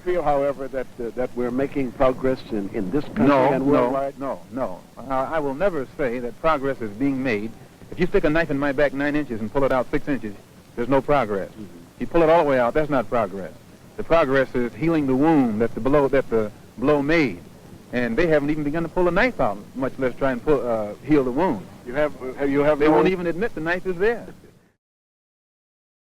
feel, however, that we're making progress in this country and worldwide? No. I will never say that progress is being made. If you stick a knife in my back 9 inches and pull it out 6 inches, there's no progress. Mm-hmm. If you pull it all the way out, that's not progress. The progress is healing the wound that the blow made. And they haven't even begun to pull the knife out, much less try and heal the wound. They won't even admit the knife is there.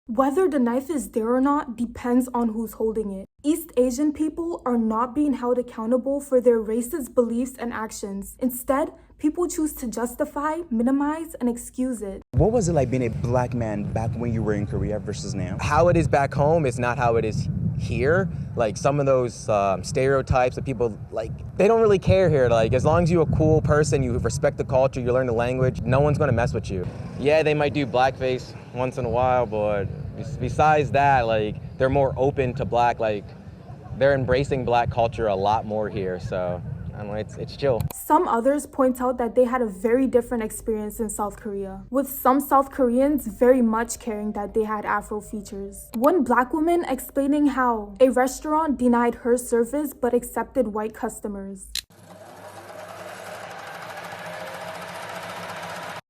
Whether the knife is there or not depends on who's holding it. East Asian people are not being held accountable for their racist beliefs and actions. Instead, people choose to justify, minimize, and excuse it. What was it like being a black man back when you were in Korea versus now? How it is back home is not how it is here. Like some of those stereotypes that people like, they don't really care here. Like as long as you're a cool person, you respect the culture, you learn the language, no one's gonna mess with you. Yeah, they might do blackface once in a while, but besides that, like they're more open to black, like they're embracing black culture a lot more here, so I don't know, it's chill. Some others point out that they had a very different experience in South Korea, with some South Koreans very much caring that they had Afro features. One black woman explaining how a restaurant denied her service but accepted white customers.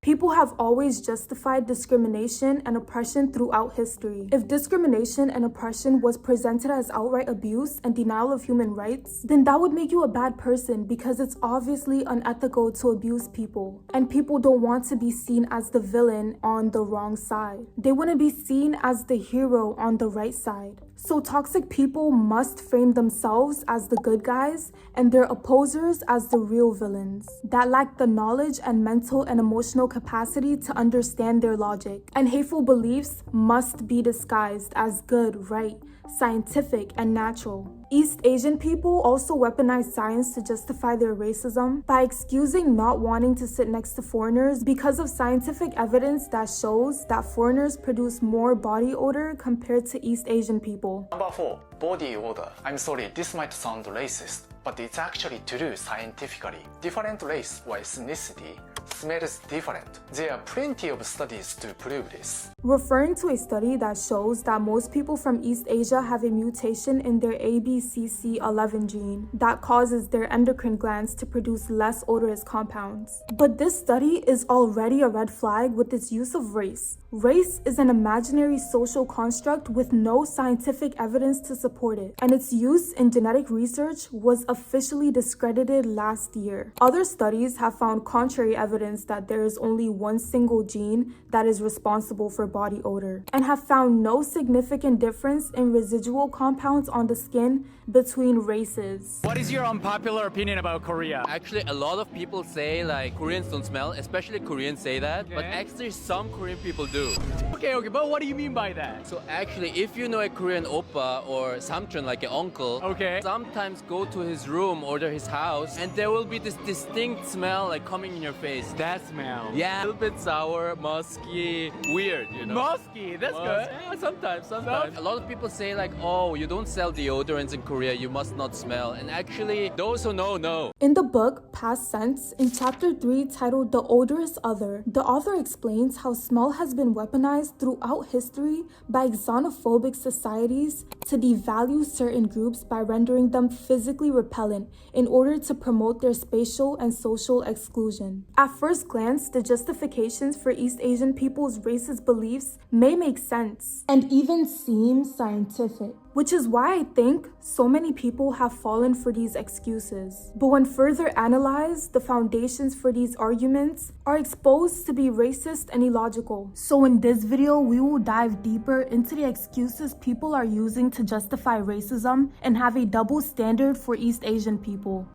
People have always justified discrimination and oppression throughout history. If discrimination and oppression was presented as outright abuse and denial of human rights, then that would make you a bad person because it's obviously unethical to abuse people. And people don't want to be seen as the villain on the wrong side. They want to be seen as the hero on the right side. So toxic people must frame themselves as the good guys and their opposers as the real villains that lack the knowledge and mental and emotional capacity to understand their logic. And hateful beliefs must be disguised as good, right, scientific, and natural. East Asian people also weaponize science to justify their racism by excusing not wanting to sit next to foreigners because of scientific evidence that shows that foreigners produce more body odor compared to East Asian people. Number 4. Body odor. I'm sorry, this might sound racist, but it's actually true scientifically. Different race or ethnicity smells different. There are plenty of studies to prove this. Referring to a study that shows that most people from East Asia have a mutation in their ABCC11 gene that causes their endocrine glands to produce less odorous compounds. But this study is already a red flag with its use of race. Race is an imaginary social construct with no scientific evidence to support it, and its use in genetic research was officially discredited last year. Other studies have found contrary evidence that there is only one single gene that is responsible for body odor, and have found no significant difference in residual compounds on the skin between races. What is your unpopular opinion about Korea? Actually, a lot of people say like Koreans don't smell, especially Koreans say that, but actually some Korean people do. Okay, but what do you mean by that? So actually, if you know a Korean oppa or samchun, like an uncle, sometimes go to his room or to his house, and there will be this distinct smell like coming in your face. That smell? Yeah, a little bit sour, musky, weird, you know. Musky, that's good. Yeah, sometimes. A lot of people say like, oh, you don't sell deodorants in Korea, you must not smell. And actually, those who know. In the book, Past Sense, in chapter 3 titled The Odorous Other, the author explains how smell has been weaponized throughout history by xenophobic societies to devalue certain groups by rendering them physically repellent in order to promote their spatial and social exclusion. At first glance, the justifications for East Asian people's racist beliefs may make sense and even seem scientific, which is why I think so many people have fallen for these excuses. But when further analyzed, the foundations for these arguments are exposed to be racist and illogical. So in this video, we will dive deeper into the excuses people are using to justify racism and have a double standard for East Asian people.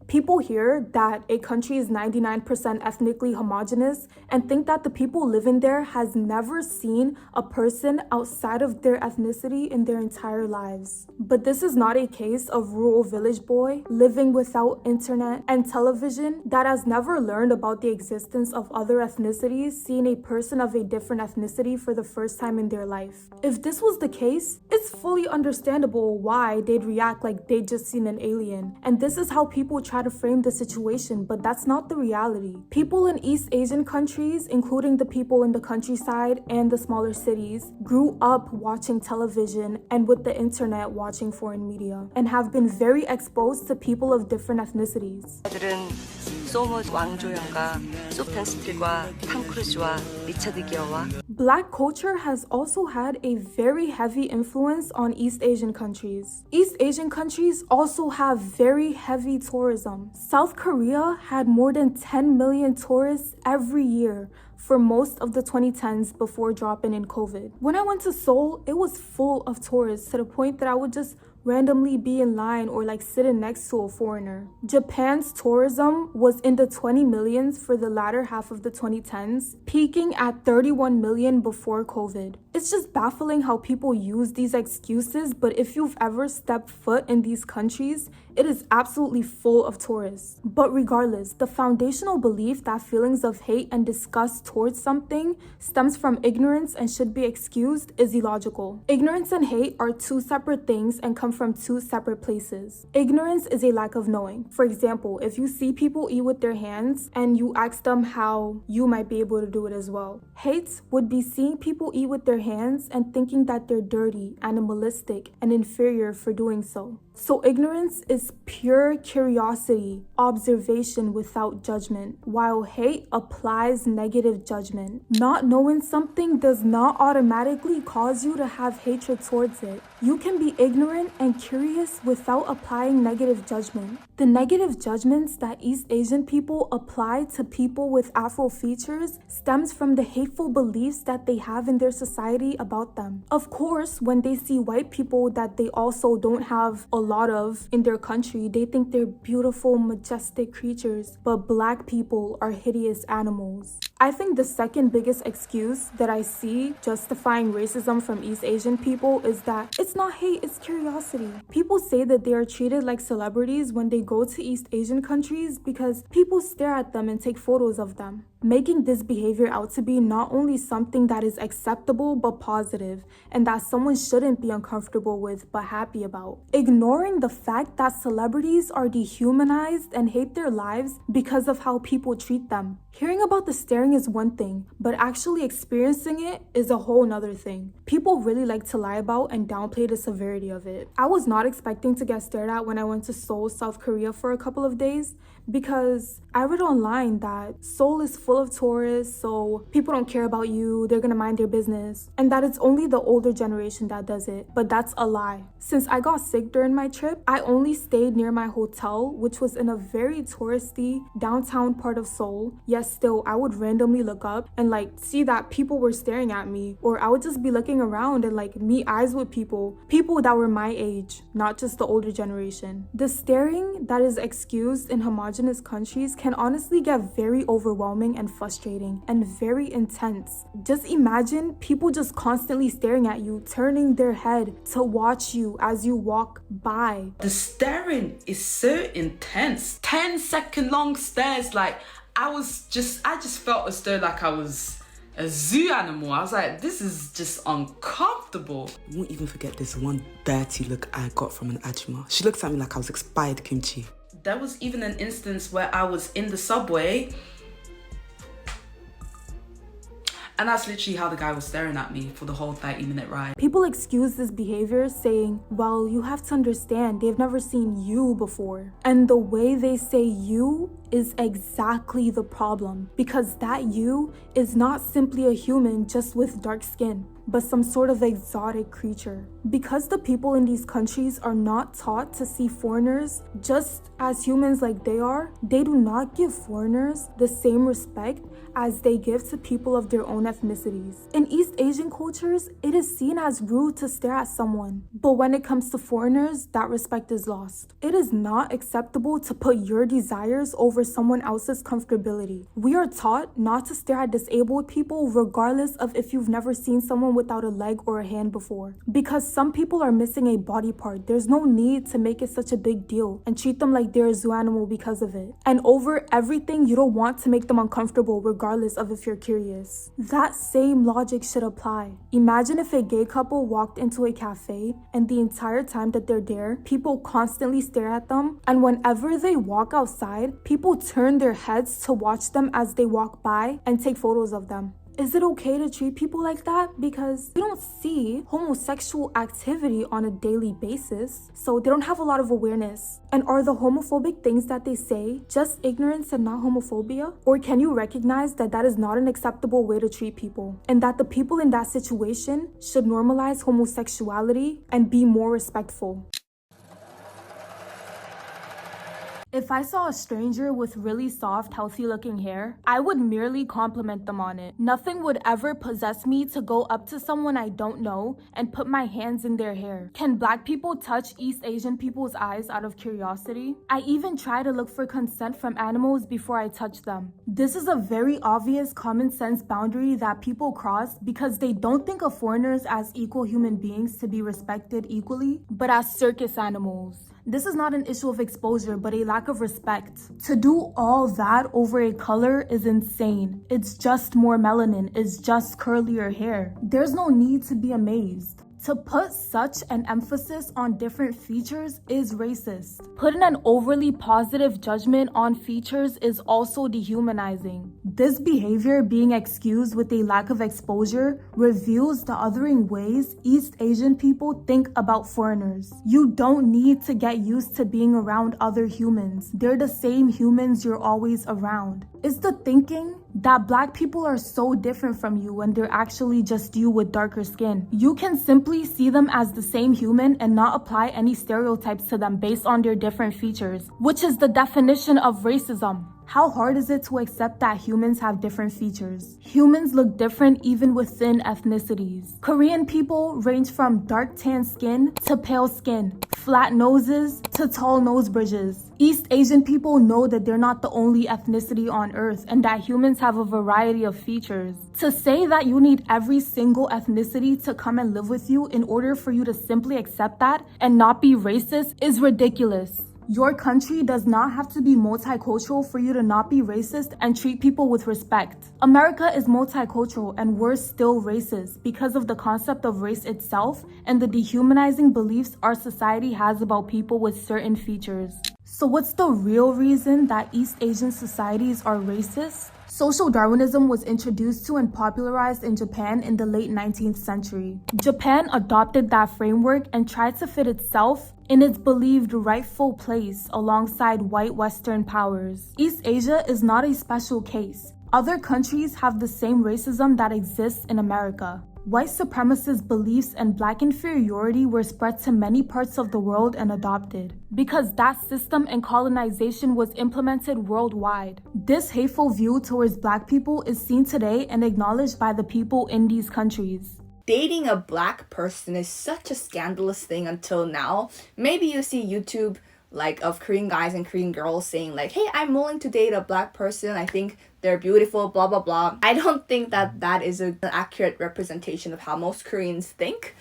People hear that a country is 99% ethnically homogenous and think that the people living there has never seen a person outside of their ethnicity in their entire lives. But this is not a case of rural village boy living without internet and television that has never learned about the existence of other ethnicities, seeing a person of a different ethnicity for the first time in their life. If this was the case, it's fully understandable why they'd react like they'd just seen an alien. And this is how people try to frame the situation, but that's not the reality. People in East Asian countries, including the people in the countryside and the smaller cities, grew up watching television and with the internet watching foreign media, and have been very exposed to people of different ethnicities. 들은 소머즈 왕조연과 소펜스필과 탐 크루즈와 리처드 기어와 Black culture has also had a very heavy influence on East Asian countries. East Asian countries also have very heavy tourism. South Korea had more than 10 million tourists every year for most of the 2010s before dropping in COVID. When I went to Seoul, it was full of tourists to the point that I would just randomly be in line or like sitting next to a foreigner. Japan's tourism was in the 20 millions for the latter half of the 2010s, peaking at 31 million before COVID. It's just baffling how people use these excuses, but if you've ever stepped foot in these countries, it is absolutely full of tourists. But regardless, the foundational belief that feelings of hate and disgust towards something stems from ignorance and should be excused is illogical. Ignorance and hate are two separate things and come from two separate places. Ignorance is a lack of knowing. For example, if you see people eat with their hands and you ask them how you might be able to do it as well. Hate would be seeing people eat with their hands and thinking that they're dirty, animalistic, and inferior for doing so. So ignorance is pure curiosity, observation without judgment, while hate applies negative judgment. Not knowing something does not automatically cause you to have hatred towards it. You can be ignorant and curious without applying negative judgment. The negative judgments that East Asian people apply to people with Afro features stems from the hateful beliefs that they have in their society about them. Of course, when they see white people that they also don't have a lot of in their country, they think they're beautiful, majestic creatures, but black people are hideous animals. I think the second biggest excuse that I see justifying racism from East Asian people is that it's not hate, it's curiosity. People say that they are treated like celebrities when they go to East Asian countries because people stare at them and take photos of them, making this behavior out to be not only something that is acceptable but positive, and that someone shouldn't be uncomfortable with but happy about. Ignoring the fact that celebrities are dehumanized and hate their lives because of how people treat them. Hearing about the staring is one thing, but actually experiencing it is a whole nother thing. People really like to lie about and downplay the severity of it. I was not expecting to get stared at when I went to Seoul, South Korea for a couple of days, because I read online that Seoul is full of tourists, so people don't care about you, they're gonna mind their business, and that it's only the older generation that does it. But that's a lie. Since I got sick during my trip, I only stayed near my hotel, which was in a very touristy downtown part of Seoul. Yet still, I would randomly look up and like see that people were staring at me, or I would just be looking around and like meet eyes with people that were my age, not just the older generation. The staring that is excused in homogenous countries can honestly get very overwhelming and frustrating and very intense. Just imagine people just constantly staring at you, turning their head to watch you as you walk by. The staring is so intense. 10-second long stares. Like I just felt as though like I was a zoo animal. I was like, this is just uncomfortable. I won't even forget this one dirty look I got from an Ajima. She looked at me like I was expired kimchi. There was even an instance where I was in the subway, and that's literally how the guy was staring at me for the whole 30-minute ride. People excuse this behavior saying, well, you have to understand, they've never seen you before. And the way they say you is exactly the problem, because that you is not simply a human just with dark skin, but some sort of exotic creature. Because the people in these countries are not taught to see foreigners just as humans like they are, they do not give foreigners the same respect as they give to people of their own ethnicities. In East Asian cultures, it is seen as rude to stare at someone, but when it comes to foreigners, that respect is lost. It is not acceptable to put your desires over someone else's comfortability. We are taught not to stare at disabled people regardless of if you've never seen someone someone without a leg or a hand before. Because some people are missing a body part, there's no need to make it such a big deal and treat them like they're a zoo animal because of it. And over everything, you don't want to make them uncomfortable regardless of if you're curious. That same logic should apply. Imagine if a gay couple walked into a cafe and the entire time that they're there, people constantly stare at them, and whenever they walk outside, people turn their heads to watch them as they walk by and take photos of them. Is it okay to treat people like that? Because we don't see homosexual activity on a daily basis, so they don't have a lot of awareness. And are the homophobic things that they say just ignorance and not homophobia? Or can you recognize that that is not an acceptable way to treat people, and that the people in that situation should normalize homosexuality and be more respectful? If I saw a stranger with really soft, healthy-looking hair, I would merely compliment them on it. Nothing would ever possess me to go up to someone I don't know and put my hands in their hair. Can Black people touch East Asian people's eyes out of curiosity? I even try to look for consent from animals before I touch them. This is a very obvious common sense boundary that people cross because they don't think of foreigners as equal human beings to be respected equally, but as circus animals. This is not an issue of exposure, but a lack of respect. To do all that over a color is insane. It's just more melanin, it's just curlier hair. There's no need to be amazed. To put such an emphasis on different features is racist. Putting an overly positive judgment on features is also dehumanizing. This behavior, being excused with a lack of exposure, reveals the othering ways East Asian people think about foreigners. You don't need to get used to being around other humans. They're the same humans you're always around. It's the thinking that Black people are so different from you when they're actually just you with darker skin. You can simply see them as the same human and not apply any stereotypes to them based on their different features, which is the definition of racism. How hard is it to accept that humans have different features? Humans look different even within ethnicities. Korean people range from dark tan skin to pale skin, flat noses to tall nose bridges. East Asian people know that they're not the only ethnicity on earth and that humans have a variety of features. To say that you need every single ethnicity to come and live with you in order for you to simply accept that and not be racist is ridiculous. Your country does not have to be multicultural for you to not be racist and treat people with respect. America is multicultural and we're still racist because of the concept of race itself and the dehumanizing beliefs our society has about people with certain features. So what's the real reason that East Asian societies are racist? Social Darwinism was introduced to and popularized in Japan in the late 19th century. Japan adopted that framework and tried to fit itself in its believed rightful place alongside white Western powers. East Asia is not a special case. Other countries have the same racism that exists in America. White supremacist beliefs and Black inferiority were spread to many parts of the world and adopted, because that system and colonization was implemented worldwide. This hateful view towards Black people is seen today and acknowledged by the people in these countries. Dating a Black person is such a scandalous thing until now. Maybe you see YouTube of Korean guys and Korean girls saying hey, I'm willing to date a Black person. I think they're beautiful, blah, blah, blah. I don't think that is an accurate representation of how most Koreans think.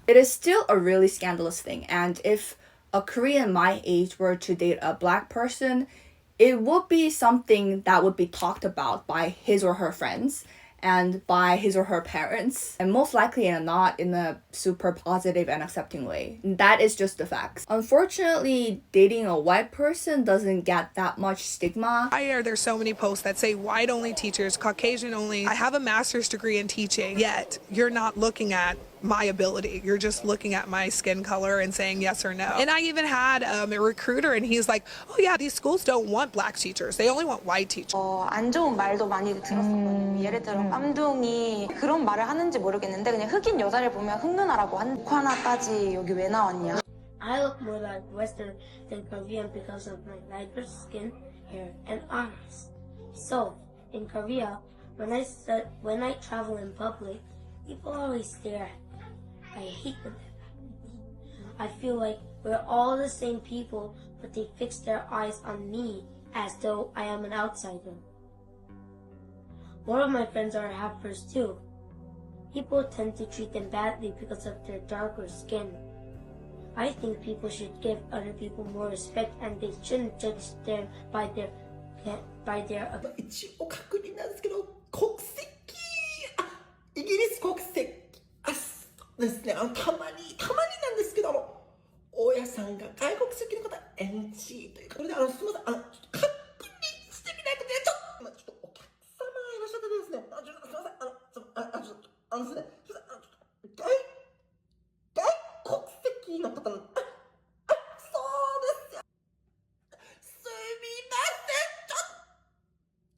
It is still a really scandalous thing. And if a Korean my age were to date a Black person, it would be something that would be talked about by his or her friends and by his or her parents, and most likely not in a super positive and accepting way. That is just the facts. Unfortunately, dating a white person doesn't get that much stigma. There's so many posts that say white only teachers, Caucasian only. I have a master's degree in teaching, yet you're not looking at my ability. You're just looking at my skin color and saying yes or no. And I even had a recruiter and he's like, oh yeah, these schools don't want Black teachers. They only want white teachers. 안 좋은 말도 많이 들었었거든요. 예를 들어 깜둥이 그런 말을 하는지 모르겠는데 그냥 흑인 여자를 보면 흑누나라고 한 하나까지 여기 왜 나왔냐. I look more like Western than Korean because of my lighter skin, hair, and eyes. So, in Korea, when I travel in public, people always stare at me. I hate them. I feel like we're all the same people, but they fix their eyes on me as though I am an outsider. One of my friends are half-First too. people tend to treat them badly because of their darker skin. I think people should give other people more respect and they shouldn't judge them by their 一応確認なんですけど、国籍、イギリス国籍、そうですね、たまになんですけど、大家さんが外国籍の方 NG というか、これですみません、ちょっと確認してみないとね、ちょっとお客様いらっしゃってですね、すみません、すみません、外国籍の方の、そうですよ、すみません、ちょっと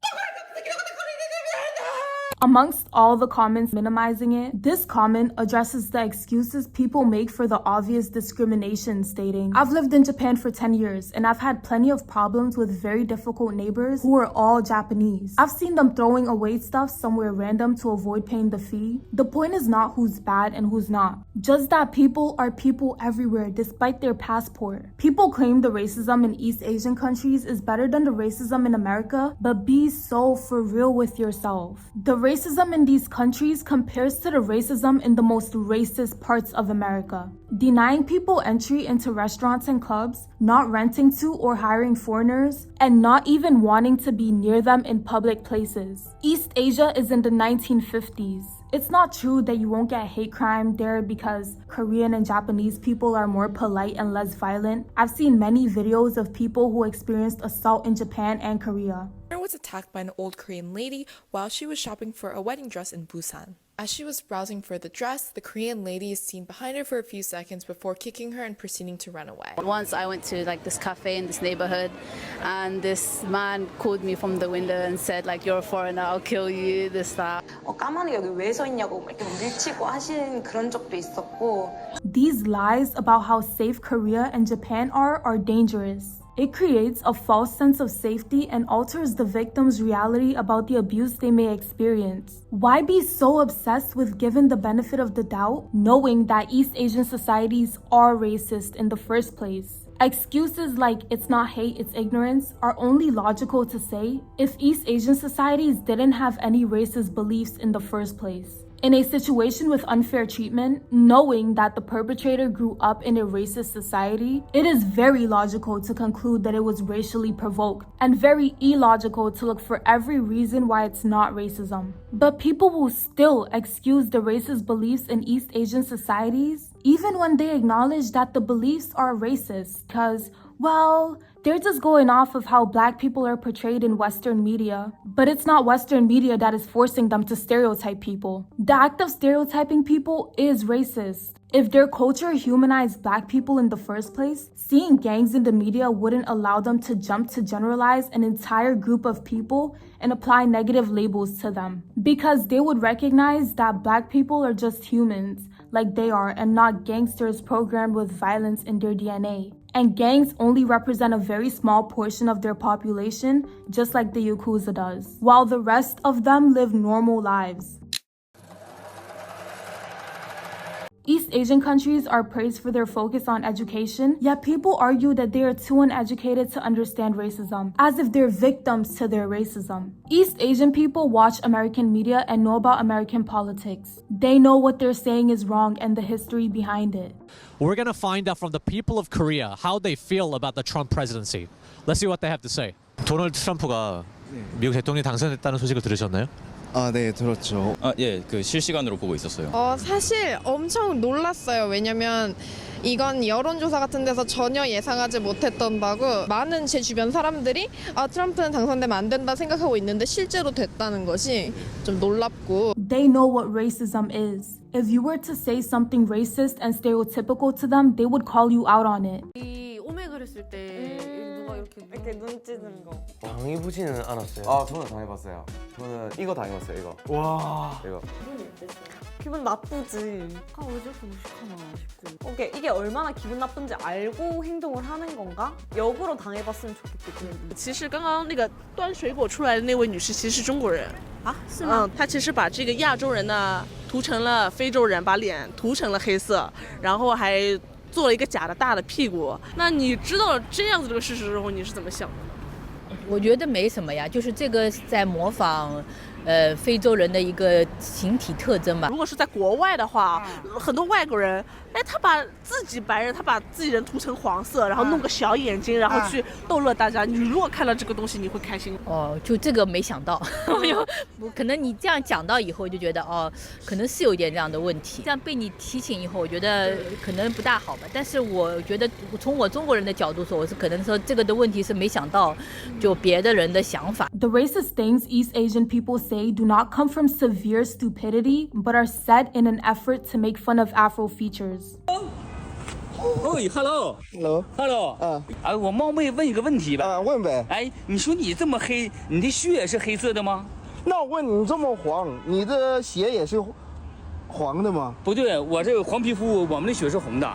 外国籍の方これ入れてみないと。Amongst all the comments minimizing it, this comment addresses the excuses people make for the obvious discrimination, stating, I've lived in Japan for 10 years and I've had plenty of problems with very difficult neighbors who are all Japanese. I've seen them throwing away stuff somewhere random to avoid paying the fee. The point is not who's bad and who's not, just that people are people everywhere despite their passport. People claim the racism in East Asian countries is better than the racism in America, but be so for real with yourself. The racism in these countries compares to the racism in the most racist parts of America. Denying people entry into restaurants and clubs, not renting to or hiring foreigners, and not even wanting to be near them in public places. East Asia is in the 1950s. It's not true that you won't get hate crime there because Korean and Japanese people are more polite and less violent. I've seen many videos of people who experienced assault in Japan and Korea. Was attacked by an old Korean lady while she was shopping for a wedding dress in Busan. As she was browsing for the dress, the Korean lady is seen behind her for a few seconds before kicking her and proceeding to run away. Once I went to this cafe in this neighborhood and this man called me from the window and said you're a foreigner, I'll kill you, this, that. 까만이 여기 왜 서 있냐고 이렇게 밀치고 하신 그런 적도 있었고. These lies about how safe Korea and Japan are dangerous. It creates a false sense of safety and alters the victim's reality about the abuse they may experience. Why be so obsessed with giving the benefit of the doubt, knowing that East Asian societies are racist in the first place? Excuses like it's not hate, it's ignorance are only logical to say if East Asian societies didn't have any racist beliefs in the first place. In a situation with unfair treatment, knowing that the perpetrator grew up in a racist society, it is very logical to conclude that it was racially provoked, and very illogical to look for every reason why it's not racism. But people will still excuse the racist beliefs in East Asian societies, even when they acknowledge that the beliefs are racist, because, well, they're just going off of how black people are portrayed in Western media. But it's not Western media that is forcing them to stereotype people. The act of stereotyping people is racist. If their culture humanized black people in the first place, seeing gangs in the media wouldn't allow them to jump to generalize an entire group of people and apply negative labels to them. Because they would recognize that black people are just humans, like they are, and not gangsters programmed with violence in their DNA. And gangs only represent a very small portion of their population, just like the Yakuza does, while the rest of them live normal lives. East Asian countries are praised for their focus on education, yet people argue that they are too uneducated to understand racism, as if they're victims to their racism. East Asian people watch American media and know about American politics. They know what they're saying is wrong and the history behind it. We're going to find out from the people of Korea how they feel about the Trump presidency. Let's see what they have to say. 도널드 트럼프가 미국 대통령이 당선됐다는 소식을 들으셨나요? 네, 들었죠. 예, 실시간으로 보고 있었어요. 사실 엄청 놀랐어요. 왜냐면 이건 여론조사 같은 데서 전혀 예상하지 못했던 바고 많은 제 주변 사람들이 트럼프는 당선되면 안 된다 생각하고 있는데 실제로 됐다는 것이 좀 놀랍고. They know what racism is. If you were to say something racist and stereotypical to them, they would call you out on it. 이 오메가를 쓸 때 누가 이렇게 눈 찌는 거. 당해보지는 않았어요. 저는 당해봤어요. 저는 이거 당해봤어요. 이거. 와. 이거. 기분이 어땠어요? 기분 나쁘지. 왜 저렇게 무식하나 싶고. 이게 얼마나 기분 나쁜지 알고 행동을 하는 건가? 역으로 당해봤으면 좋겠고. 其实刚刚那个端水果出来的那位女士其实是中国人啊？是吗？她其实把这个亚洲人呢涂成了非洲人，把脸涂成了黑色，然后还做了一个假的大的屁股。那你知道这样子这个事实之后，你是怎么想的？我觉得没什么呀，就是这个在模仿非洲人的一个形体特征吧。如果是在国外的话，很多外国人，哎，他把自己白人，他把自己人涂成黄色，然后弄个小眼睛，然后去逗乐大家。你如果看到这个东西，你会开心？哦，就这个没想到，可能你这样讲到以后就觉得哦，可能是有点这样的问题。这样被你提醒以后，我觉得可能不大好吧。但是我觉得从我中国人的角度说，我是可能说这个的问题是没想到，就别的人的想法。The racist things East Asian people say do not come from severe stupidity, but are said in an effort to make fun of Afro features. Hello，我冒昧问一个问题吧。问呗。哎，你说你这么黑，你的血是黑色的吗？那我问你这么黄，你的血也是黄的吗？不对，我这个黄皮肤，我们的血是红的。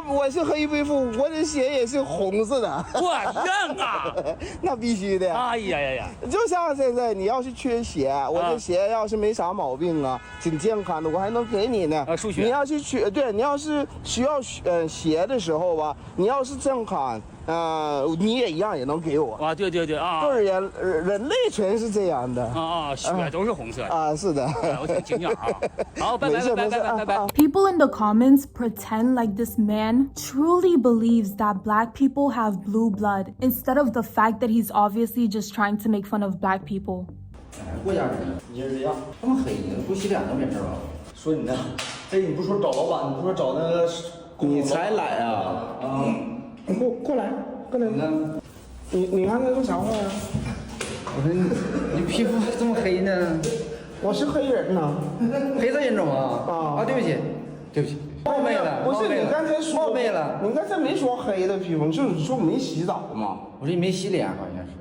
我是黑皮肤，我的血也是红色的。哇，样啊！那必须的。哎呀！就像现在你要是缺血，我的血要是没啥毛病啊，挺健康的，我还能给你呢。输血。你要是你要是需要血的时候吧，你要是健康。你也一样也能给我啊！对啊！对呀，人类全是这样的啊！血都是红色的啊！是的，我挺惊讶啊！好，拜拜。People in the comments pretend like this man truly believes that black people have blue blood instead of the fact that he's obviously just trying to make fun of black people. 过家人，你是这样，这么黑呢，不洗脸都没事吧？说你呢，这你不说找老板，你不说找那个，你才来啊！过来，你看那个啥话呀？我说你皮肤这么黑呢？我是黑人呐，黑色人种啊！对不起，冒昧了。不是你刚才说冒昧了，你刚才没说黑的皮肤，你就是说没洗澡嘛？我说你没洗脸好像是，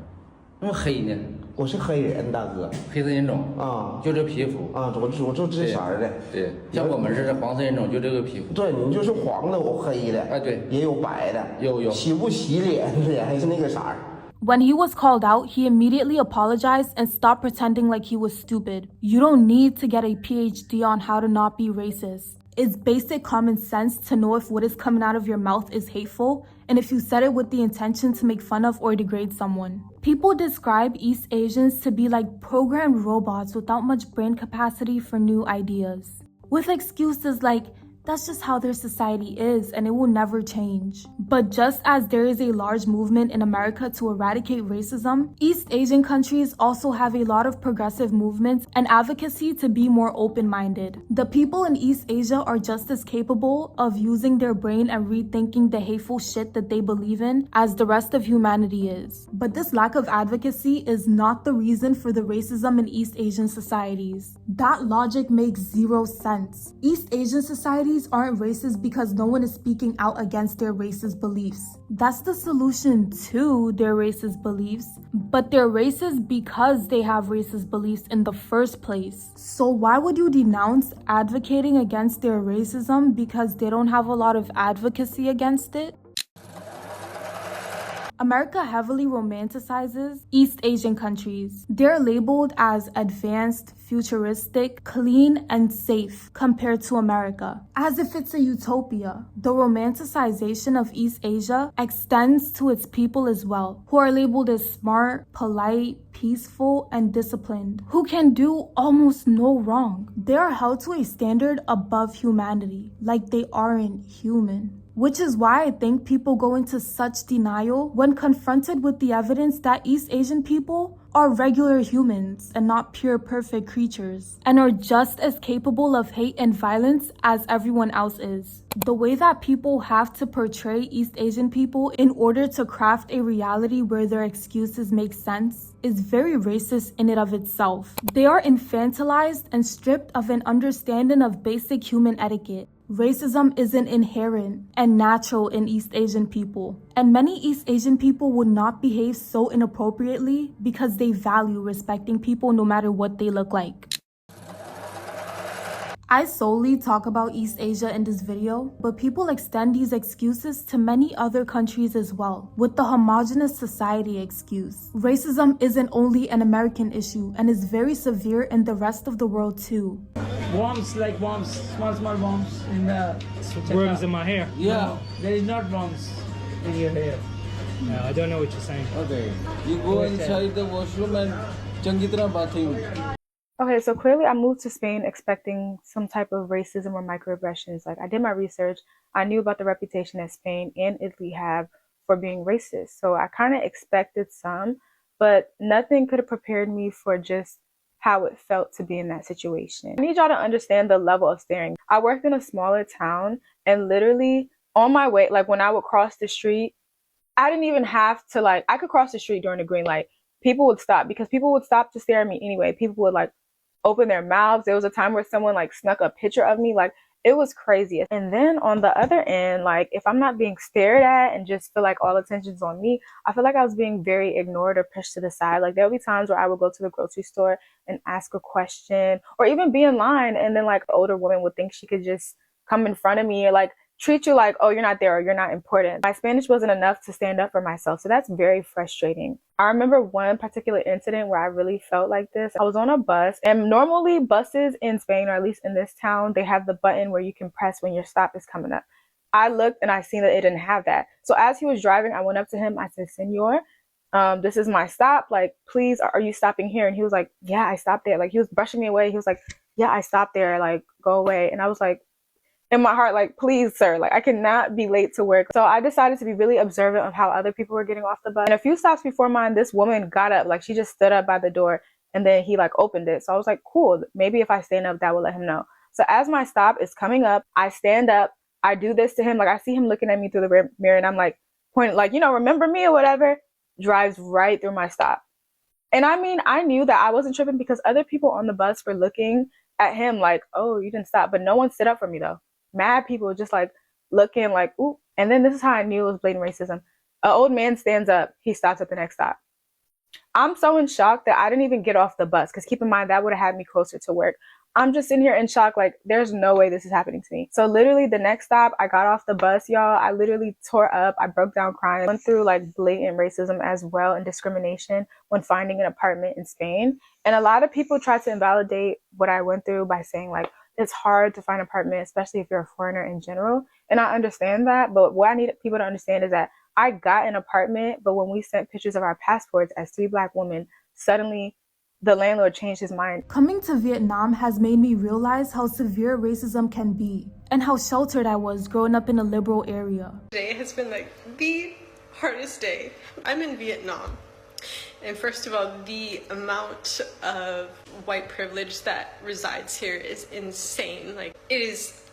那么黑呢？我是黑人大哥，黑色人种啊，就这皮肤啊，我就这色儿的。对，像我们是黄色人种，就这个皮肤。对，你就是黄的，我黑的。哎，对，也有白的，有。洗不洗脸还是那个色儿。When he was called out, he immediately apologized and stopped pretending like he was stupid. You don't need to get a PhD on how to not be racist. It's basic common sense to know if what is coming out of your mouth is hateful and if you said it with the intention to make fun of or degrade someone. People describe East Asians to be like programmed robots without much brain capacity for new ideas, with excuses like, that's just how their society is and it will never change. But just as there is a large movement in America to eradicate racism, East Asian countries also have a lot of progressive movements and advocacy to be more open-minded. The people in East Asia are just as capable of using their brain and rethinking the hateful shit that they believe in as the rest of humanity is. But this lack of advocacy is not the reason for the racism in East Asian societies. That logic makes zero sense. East Asian societies aren't racist because no one is speaking out against their racist beliefs. That's the solution to their racist beliefs, but they're racist because they have racist beliefs in the first place. So why would you denounce advocating against their racism because they don't have a lot of advocacy against it? America heavily romanticizes East Asian countries. They're labeled as advanced, futuristic, clean, and safe compared to America, as if it's a utopia. The romanticization of East Asia extends to its people as well, who are labeled as smart, polite, peaceful, and disciplined, who can do almost no wrong. They are held to a standard above humanity, like they aren't human. Which is why I think people go into such denial when confronted with the evidence that East Asian people are regular humans and not pure perfect creatures, and are just as capable of hate and violence as everyone else is. The way that people have to portray East Asian people in order to craft a reality where their excuses make sense is very racist in and of itself. They are infantilized and stripped of an understanding of basic human etiquette. Racism isn't inherent and natural in East Asian people, and many East Asian people would not behave so inappropriately because they value respecting people no matter what they look like. I solely talk about East Asia in this video, but people extend these excuses to many other countries as well, with the homogenous society excuse. Racism isn't only an American issue and is very severe in the rest of the world too. Worms, like worms, small worms in the... Worms in my hair? Yeah. No, there is not worms in your hair. No, I don't know what you're saying. Okay. You go inside the washroom and changi tarah bathing. Okay, so clearly I moved to Spain expecting some type of racism or microaggressions. Like, I did my research. I knew about the reputation that Spain and Italy have for being racist. So I kind of expected some, but nothing could have prepared me for just how it felt to be in that situation. I need y'all to understand the level of staring. I worked in a smaller town, and literally on my way, like when I would cross the street, I didn't even have to, like, I could cross the street during a green light. People would stop because people would stop to stare at me anyway. People would like open their mouths. There was a time where someone like snuck a picture of me. Like, it was crazy. And then on the other end, like, if I'm not being stared at and just feel like all attention's on me, I feel like I was being very ignored or pushed to the side. Like, there would be times where I would go to the grocery store and ask a question or even be in line, and then like the older woman would think she could just come in front of me or like treat you like, oh, you're not there or you're not important. My Spanish wasn't enough to stand up for myself. So that's very frustrating. I remember one particular incident where I really felt like this. I was on a bus, and normally buses in Spain, or at least in this town, they have the button where you can press when your stop is coming up. I looked and I seen that it didn't have that. So as he was driving, I went up to him. I said, Senor, this is my stop. Like, please, are you stopping here? And he was like, yeah, I stopped there. Like, he was brushing me away. He was like, yeah, I stopped there. Like, go away. And I was like, in my heart, like, please, sir, like, I cannot be late to work. So I decided to be really observant of how other people were getting off the bus. And a few stops before mine, this woman got up, like, she just stood up by the door, and then he like opened it. So I was like, cool, maybe if I stand up, that will let him know. So as my stop is coming up, I stand up, I do this to him. Like, I see him looking at me through the mirror, and I'm like, pointing, like, you know, remember me or whatever, drives right through my stop. And I mean, I knew that I wasn't tripping because other people on the bus were looking at him like, oh, you didn't stop. But no one stood up for me though. Mad people just like looking like, ooh. And then this is how I knew it was blatant racism. An old man stands up. He stops at the next stop. I'm so in shock that I didn't even get off the bus, because keep in mind, that would have had me closer to work. I'm just sitting here in shock, like, there's no way this is happening to me. So literally the next stop, I got off the bus, y'all. I literally tore up. I broke down crying. Went through like blatant racism as well, and discrimination when finding an apartment in Spain. And a lot of people try to invalidate what I went through by saying like, it's hard to find an apartment, especially if you're a foreigner in general. And I understand that. But what I need people to understand is that I got an apartment, but when we sent pictures of our passports as 3 Black women, suddenly the landlord changed his mind. Coming to Vietnam has made me realize how severe racism can be and how sheltered I was growing up in a liberal area. Today has been like the hardest day. I'm in Vietnam. And first of all, the amount of white privilege that resides here is insane. Like, it is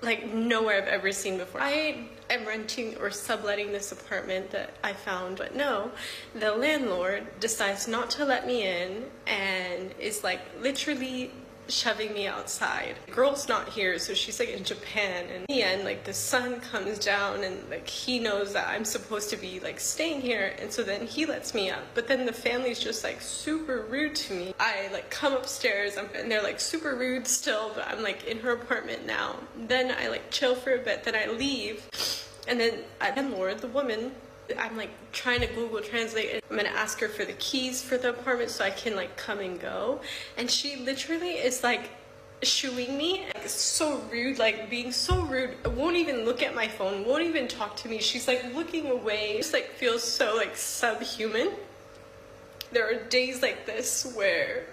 like nowhere I've ever seen before. I am renting or subletting this apartment that I found, but no, the landlord decides not to let me in and is like literally shoving me outside. The girl's not here, so she's like in Japan, and in the end, like the sun comes down and like he knows that I'm supposed to be like staying here, and so then he lets me up. But then the family's just like super rude to me. I like come upstairs and they're like super rude still, but I'm like in her apartment now. Then I like chill for a bit, then I leave, and then the landlord, the woman, I'm like trying to Google Translate. I'm gonna ask her for the keys for the apartment so I can like come and go. And she literally is like shooing me. Like, it's so rude, like being so rude. Won't even look at my phone, won't even talk to me. She's like looking away. Just like feels so like subhuman. There are days like this where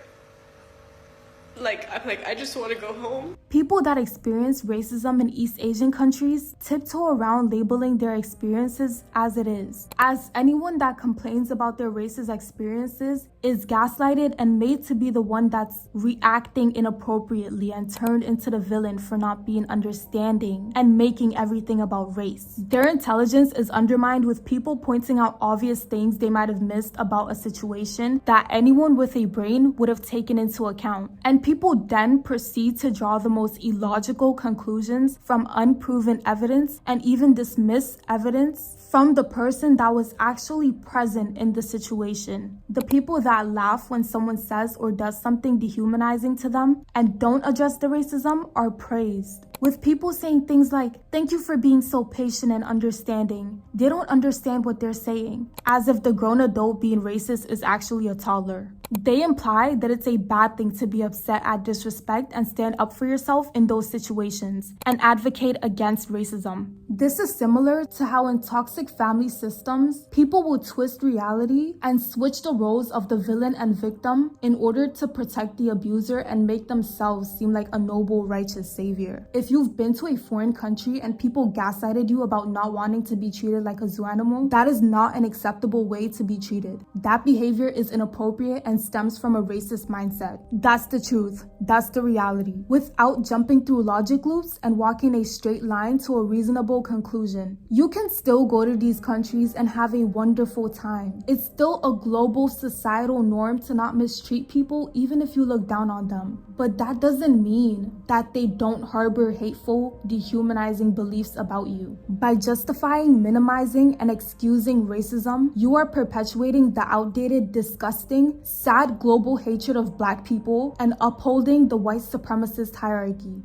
like I'm like, I just want to go home. People that experience racism in East Asian countries tiptoe around labeling their experiences as it is. As anyone that complains about their racist experiences is gaslighted and made to be the one that's reacting inappropriately and turned into the villain for not being understanding and making everything about race. Their intelligence is undermined with people pointing out obvious things they might have missed about a situation that anyone with a brain would have taken into account. And people then proceed to draw the most illogical conclusions from unproven evidence and even dismiss evidence from the person that was actually present in the situation. The people that laugh when someone says or does something dehumanizing to them and don't address the racism are praised. With people saying things like, "Thank you for being so patient and understanding," they don't understand what they're saying, as if the grown adult being racist is actually a toddler. They imply that it's a bad thing to be upset at disrespect and stand up for yourself in those situations and advocate against racism. This is similar to how in toxic family systems, people will twist reality and switch the roles of the villain and victim in order to protect the abuser and make themselves seem like a noble, righteous savior. If you've been to a foreign country and people gaslighted you about not wanting to be treated like a zoo animal, that is not an acceptable way to be treated. That behavior is inappropriate and stems from a racist mindset. That's the truth. That's the reality. Without jumping through logic loops and walking a straight line to a reasonable conclusion. You can still go to these countries and have a wonderful time. It's still a global societal norm to not mistreat people even if you look down on them. But that doesn't mean that they don't harbor hateful, dehumanizing beliefs about you. By justifying, minimizing, and excusing racism, you are perpetuating the outdated, disgusting, sad global hatred of Black people and upholding the white supremacist hierarchy.